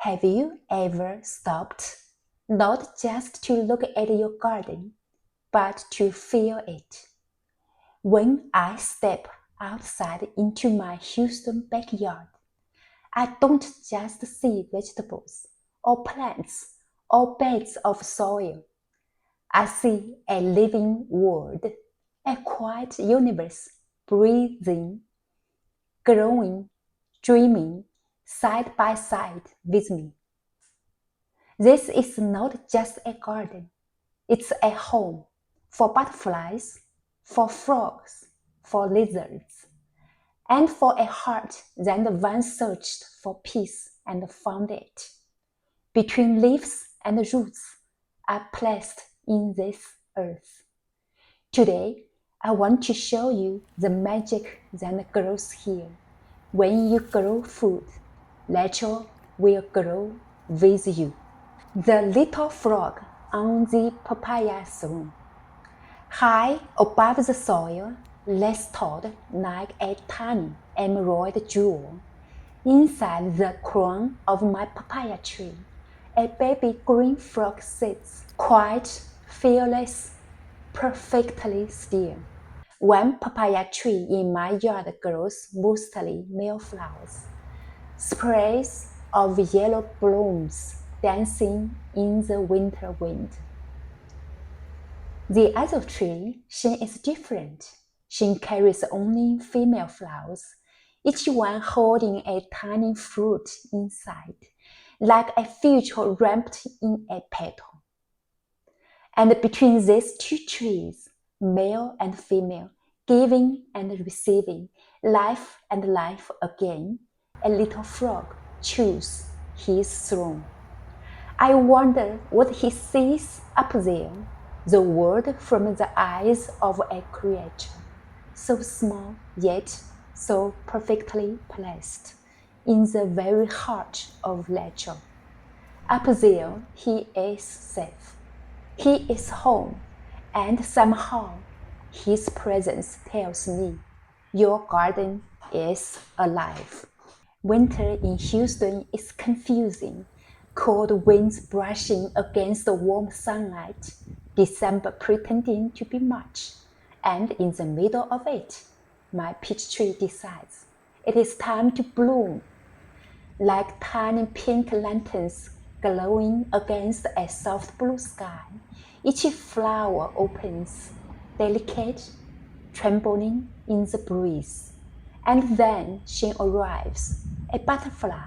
Have you ever stopped, not just to look at your garden, but to feel it? When I step outside into my Houston backyard, I don't just see vegetables or plants or beds of soil. I see a living world, a quiet universe breathing, growing, dreaming side by side with me. This is not just a garden, it's a home for butterflies, for frogs, for lizards, and for a heart that once searched for peace and found it. Between leaves and roots are placed in this earth. Today, I want to show you the magic that grows here. When you grow food, nature will grow with you. The little frog on the papaya throne. High above the soil, rests tall like a tiny emerald jewel. Inside the crown of my papaya tree, a baby green frog sits, quiet, fearless, perfectly still. One papaya tree in my yard grows mostly male flowers, sprays of yellow blooms dancing in the winter wind. The other tree, she is different. She carries only female flowers, each one holding a tiny fruit inside, like a future wrapped in a petal. And between these two trees, male and female, giving and receiving, life and life again, a little frog chews his throne. I wonder what he sees up there, the world from the eyes of a creature, so small yet so perfectly placed, in the very heart of nature. Up there he is safe. He is home, and somehow his presence tells me your garden is alive. Winter in Houston is confusing. Cold winds brushing against the warm sunlight. December pretending to be March. And in the middle of it, my peach tree decides it is time to bloom. Like tiny pink lanterns glowing against a soft blue sky, each flower opens, delicate, trembling in the breeze. And then she arrives, a butterfly,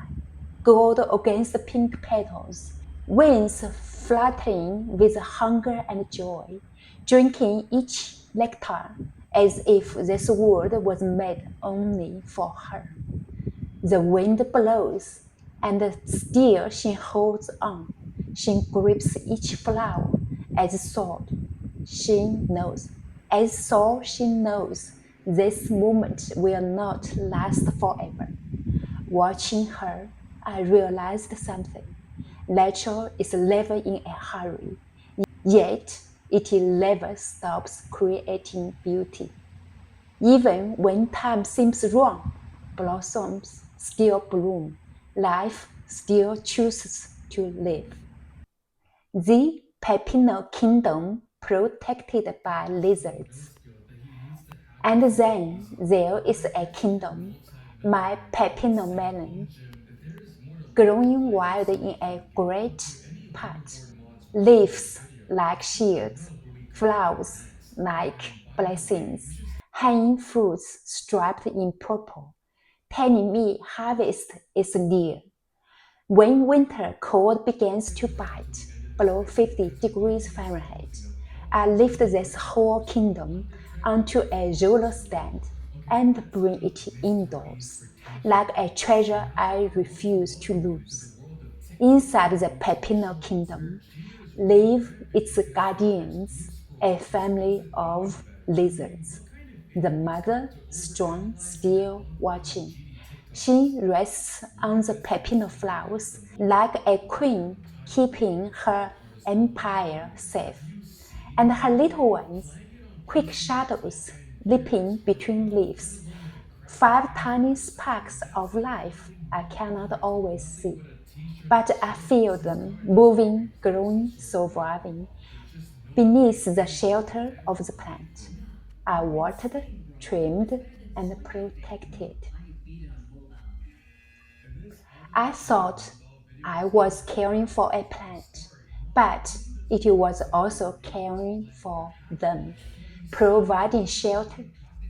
gold against the pink petals, wings fluttering with hunger and joy, drinking each nectar as if this world was made only for her. The wind blows, and still she holds on. She grips each flower as sword. She knows this moment will not last forever. Watching her, I realized something. Nature is never in a hurry, yet it never stops creating beauty. Even when time seems wrong, blossoms still bloom, life still chooses to live. The Pepino kingdom protected by lizards. And then there is a kingdom, my Pepino melon, growing wild in a great pot. Leaves like shields, flowers like blessings, hanging fruits striped in purple, telling me harvest is near. When winter cold begins to bite, below 50 degrees Fahrenheit, I lift this whole kingdom onto a roller stand and bring it indoors, like a treasure I refuse to lose. Inside the Pepino kingdom live its guardians, a family of lizards. The mother, strong, still watching. She rests on the pepino flowers like a queen keeping her empire safe. And her little ones, quick shadows leaping between leaves, five tiny sparks of life I cannot always see. but I feel them moving, growing, surviving beneath the shelter of the plant. I watered, trimmed, and protected. I thought I was caring for a plant, but it was also caring for them, providing shelter,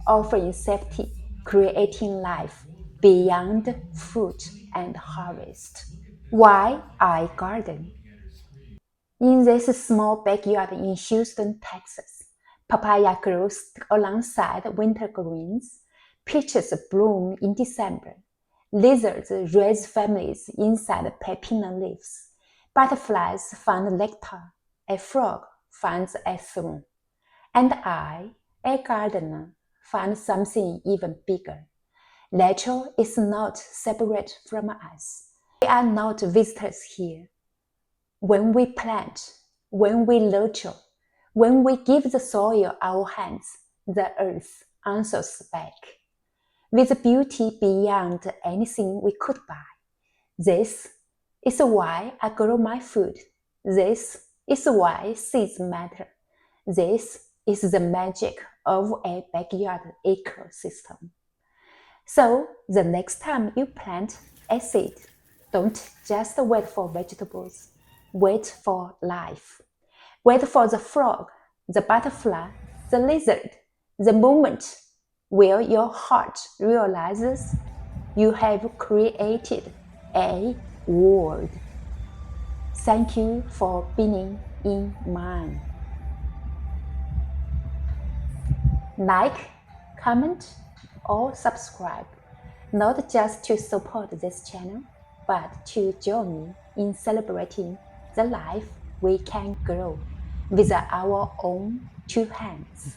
offering safety, creating life beyond fruit and harvest. Why I garden? In this small backyard in Houston, Texas, papaya grows alongside winter greens, peaches bloom in December, lizards raise families inside pepino leaves, butterflies find nectar, a frog finds a thorn, and I, a gardener, find something even bigger. Nature is not separate from us. We are not visitors here. When we plant, when we nurture, when we give the soil our hands, the earth answers back with beauty beyond anything we could buy. This is why I grow my food. This is why seeds matter. This is the magic of a backyard ecosystem. So the next time you plant a seed, don't just wait for vegetables. Wait for life. Wait for the frog, the butterfly, the lizard, the moment where your heart realizes you have created a world. Thank you for being in mine. Like, comment, or subscribe, not just to support this channel, but to join me in celebrating the life we can grow with our own two hands.